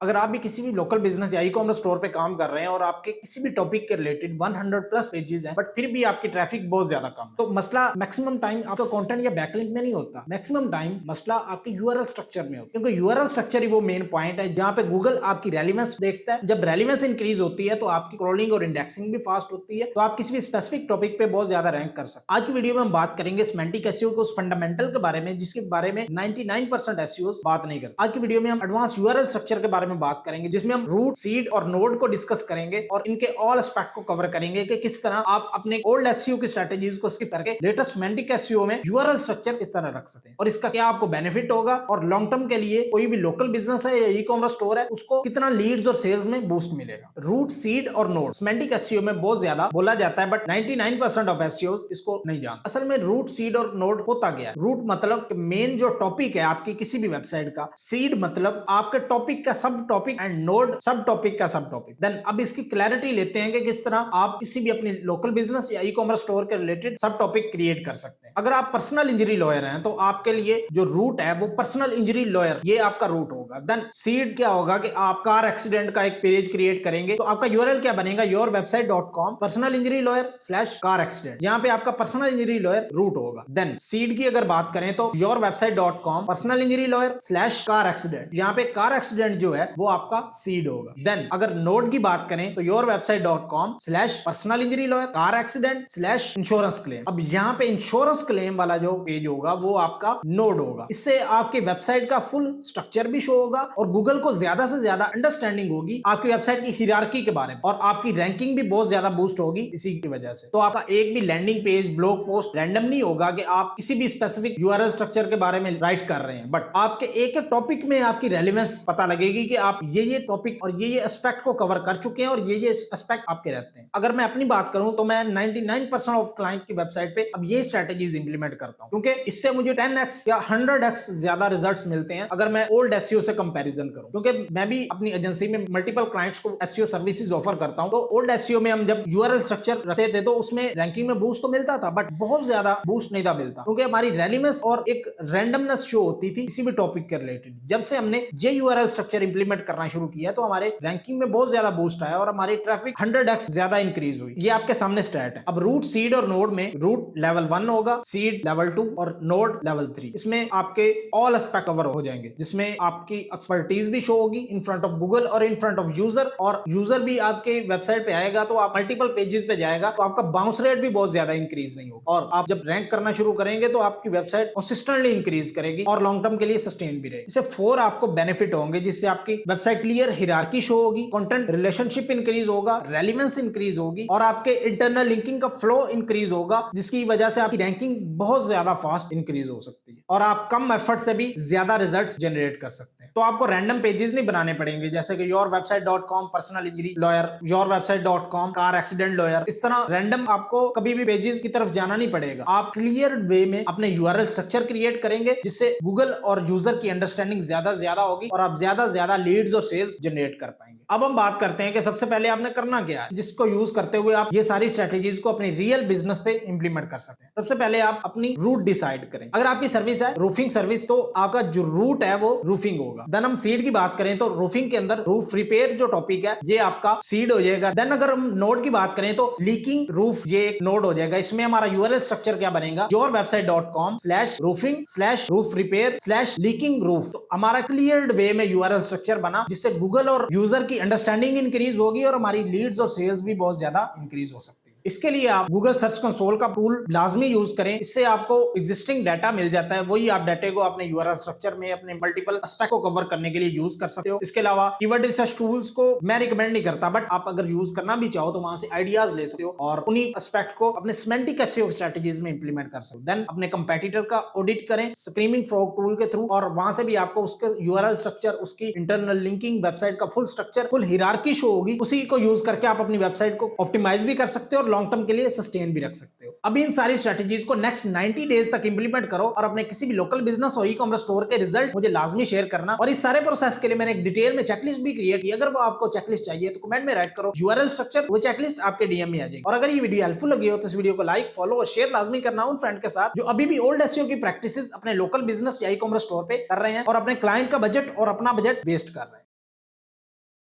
अगर आप भी किसी भी लोकल बिजनेस या ई कॉमर्स स्टोर पे काम कर रहे हैं और आपके किसी भी टॉपिक के रिलेटेड 100 प्लस पेजेस हैं बट फिर भी आपकी ट्रैफिक बहुत ज्यादा कम है, तो मसला मैक्सिमम टाइम आपका कंटेंट या बैकलिंक में नहीं होता। मैक्सिमम टाइम मसला आपके यूआरएल स्ट्रक्चर में होता है, क्योंकि यूआरएल स्ट्रक्चर ही वो मेन पॉइंट है जहां पे गूगल आपकी रेलिवेंस देखता है। जब रेलिवेंस इंक्रीज होती है तो आपकी क्रॉलिंग और इंडेक्सिंग भी फास्ट होती है, तो आप किसी भी स्पेसिफिक टॉपिक पे बहुत ज्यादा रैंक कर सकते हैं। आज की वीडियो में हम बात करेंगे सिमेंटिक एसईओ के उस फंडामेंटल के बारे में जिसके बारे में 99% एसईओ बात नहीं करते। आज की वीडियो में हम एडवांस यूआरएल स्ट्रक्चर के बारे में बात करेंगे, जिसमें हम रूट, सीड और नोड को डिस्कस करेंगे और इनके ऑल एस्पेक्ट को कवर करेंगे कि किस तरह आप अपने ओल्ड एसईओ की स्ट्रेटजीज को स्किप करके लेटेस्ट सिमेंटिक एसईओ में यूआरएल स्ट्रक्चर किस तरह रख सकते हैं और इसका क्या आपको बेनिफिट होगा, और लॉन्ग टर्म के लिए कोई भी लोकल बिजनेस है या ई कॉमर्स स्टोर है उसको कितना लीड्स और सेल्स में बूस्ट मिलेगा। रूट, सीड और नोड सिमेंटिक एसईओ में बहुत ज्यादा बोला जाता है, बट 99% ऑफ एसईओ इसको नहीं जानते। असल में रूट, सीड और नोड होता क्या है? रूट मतलब मेन जो टॉपिक है आपकी किसी भी वेबसाइट का, सीड मतलब आपके टॉपिक का सब टॉपिक, एंड नोड सब टॉपिक का सब टॉपिक। देन अब इसकी क्लैरिटी लेते हैं कि किस तरह आप किसी भी अपनी लोकल बिजनेस या ई कॉमर्स स्टोर के रिलेटेड सब टॉपिक क्रिएट कर सकते हैं। अगर आप पर्सनल इंजरी लॉयर हैं तो आपके लिए जो रूट है वो पर्सनल इंजरी लॉयर, ये आपका रूट होगा। देन सीड क्या होगा कि आप कार एक्सीडेंट का एक पेज क्रिएट करेंगे तो आपका यूआरएल क्या बनेगा? yourwebsite.com personal injury lawyer / car accident, यहाँ पे आपका पर्सनल इंजरी लॉयर रूट होगा। देन सीड की अगर बात करें तो yourwebsite.com personal injury lawyer / car accident, यहाँ पे कार एक्सीडेंट जो है वो आपका सीड होगा। देन अगर नोड की बात करें तो yourwebsite.com / personal injury lawyer, car accident / insurance claim. अब यहाँ पे इंश्योरेंस क्लेम वाला जो पेज होगा वो आपका नोड होगा। इससे आपके वेबसाइट का फुल स्ट्रक्चर भी शो होगा और गूगल को ज्यादा से ज्यादा अंडरस्टैंडिंग होगी आपकी वेबसाइट की हियरार्की के बारे में, और आपकी रैंकिंग भी बहुत ज्यादा बूस्ट होगी इसी की वजह से। तो आपका एक भी landing page, blog post random नहीं होगा कि आप किसी भी स्पेसिफिक यूआरएल स्ट्रक्चर के बारे में राइट कर रहे हैं, बट आपके एक एक टॉपिक में आपकी रेलेवेंस पता लगेगी कि आप ये टॉपिक और ये एस्पेक्ट को कवर कर चुके हैं और ये एस्पेक्ट आपके रहते हैं। अगर मैं अपनी बात करूं तो मैं 99% ऑफ क्लाइंट की वेबसाइट पे अब ये स्ट्रेटजीज इंप्लीमेंट करता हूं, क्योंकि इससे मुझे 10x या 100x ज्यादा रिजल्ट्स मिलते हैं अगर मैं ओल्ड एसईओ से कंपैरिजन करूं। क्योंकि मैं भी अपनी एजेंसी में मल्टीपल क्लाइंट्स को एसईओ सर्विसेज ऑफर करता हूं, तो ओल्ड एसईओ में हम जब यूआरएल स्ट्रक्चर रखते थे तो उसमें रैंकिंग में बूस्ट तो मिलता था, बट बहुत ज्यादा बूस्ट नहीं था मिलता, क्योंकि हमारी रेलिवेंस और एक रैंडमनेस शो होती थी किसी भी टॉपिक के रिलेटेड। जब से हमने ये यूआरएल स्ट्रक्चर इंप्लीमेंट करना शुरू किया तो हमारे रैंकिंग में बहुत ज्यादा बूस्ट आया और हमारी ट्रैफिक 100x ज्यादा इंक्रीज हुई। ये आपके सामने स्टैट है। अब रूट, सीड और नोड में रूट लेवल 1 होगा, सीड लेवल 2 और नोड लेवल 3। इसमें आपके ऑल एस्पेक्ट कवर हो जाएंगे, जिसमें आपकी एक्सपर्टीज भी शो होगी इन फ्रंट ऑफ गूगल और इन फ्रंट ऑफ यूजर, और यूजर भी आपके वेबसाइट पे आएगा तो आप मल्टीपल पेजेस पे जाएगा तो आपका बाउंस रेट भी बहुत ज्यादा इंक्रीज नहीं होगा, और आप जब रैंक करना शुरू करेंगे तो आपकी वेबसाइट कंसिस्टेंटली इंक्रीज करेगी और लॉन्ग टर्म के लिए सस्टेन भी रहेगी। इससे 4 आपको बेनिफिट होंगे, जिससे आपकी वेबसाइट क्लियर हियरार्की शो होगी, कंटेंट रिलेशनशिप इंक्रीज होगा, रेलिवेंस इंक्रीज होगी और आपके इंटरनल लिंकिंग का फ्लो इंक्रीज होगा, जिसकी वजह से आपकी रैंकिंग बहुत ज्यादा फास्ट इंक्रीज हो सकती है और आप कम एफर्ट से भी ज्यादा रिजल्ट्स जनरेट कर सकते हैं। तो आपको रैंडम पेजेस नहीं बनाने पड़ेंगे, जैसे कि yourwebsite.com personal injury lawyer, yourwebsite.com car accident lawyer. इस तरह रैंडम आपको कभी भी पेजेस की तरफ जाना नहीं पड़ेगा। आप क्लियर वे में अपने यूआरएल स्ट्रक्चर क्रिएट करेंगे, जिससे गूगल और यूजर की अंडरस्टैंडिंग ज्यादा होगी और आप ज्यादा लीड्स और सेल्स जनरेट कर पाएंगे। अब हम बात करते हैं कि सबसे पहले आपने करना क्या है, जिसको यूज करते हुए आप ये सारी स्ट्रेटेजीज को अपनी रियल बिजनेस पे इंप्लीमेंट कर सकते हैं। सबसे पहले आप अपनी रूट डिसाइड करें। अगर आपकी सर्विस है रूफिंग सर्विस तो आपका जो रूट है वो रूफिंग होगा। देन हम सीड की बात करें तो रूफिंग के अंदर रूफ रिपेयर जो टॉपिक है ये आपका सीड हो जाएगा। देन अगर हम नोड की बात करें तो लीकिंग रूफ, ये एक नोड हो जाएगा। इसमें हमारा यूआरएल स्ट्रक्चर क्या बनेगा? yourwebsite.com /roofing /roof repair /leaking roof। तो हमारा क्लियर्ड वे में यूआरएल स्ट्रक्चर बना, जिससे गूगल और यूजर की अंडरस्टैंडिंग इंक्रीज होगी और हमारी लीड्स और सेल्स भी बहुत ज्यादा इंक्रीज हो सकती है। इसके लिए आप गूगल सर्च कंसोल का टूल लाजमी यूज करें। इससे आपको एग्जिस्टिंग डाटा मिल जाता है, वही आप डाटा को अपने यूआरएल स्ट्रक्चर में अपने मल्टीपल एस्पेक्ट को कवर करने के लिए यूज कर सकते हो। इसके अलावा कीवर्ड रिसर्च टूल्स को मैं रिकमेंड नहीं करता, बट आप अगर यूज करना भी चाहो तो वहां से आइडियाज ले सकते हो और उन्हीं एस्पेक्ट को अपने सिमेंटिक एसईओ स्ट्रेटजीज में इंप्लीमेंट कर सकते हो। देन अपने कंपेटिटर का ऑडिट करें स्क्रीमिंग फ्रॉग टूल के थ्रू, और वहां से भी आपको उसके यूआरएल स्ट्रक्चर, उसकी इंटरनल लिंकिंग, वेबसाइट का full structure, full hierarchy show होगी। उसी को यूज करके आप अपनी वेबसाइट को ऑप्टिमाइज भी कर सकते हो और लॉन्ग टर्म के लिए सस्टेन भी रख सकते हो। अभी इन सारी स्ट्रेटजीज को नेक्स्ट 90 डेज तक इंप्लीमेंट करो और अपने किसी भी लोकल बिजनेस और ई कॉमर्स स्टोर के रिजल्ट मुझे लाजमी शेयर करना। और इस सारे प्रोसेस के लिए मैंने एक डिटेल में चेकलिस्ट भी क्रिएट की। अगर वो आपको चेकलिस्ट चाहिए तो कमेंट में राइट करो यूआरएल स्ट्रक्चर, वो चेकलिस्ट आपके डीएम में आ जाएगी। और अगर ये वीडियो हेल्पफुल लगी हो तो इस वीडियो को लाइक, फॉलो और शेयर लाजमी करना उन फ्रेंड के साथ जो अभी भी ओल्ड एसईओ की प्रैक्टिसेस अपने लोकल बिजनेस या ई कॉमर्स स्टोर पे कर रहे हैं और अपने क्लाइंट का बजट और अपना बजट वेस्ट कर रहे हैं।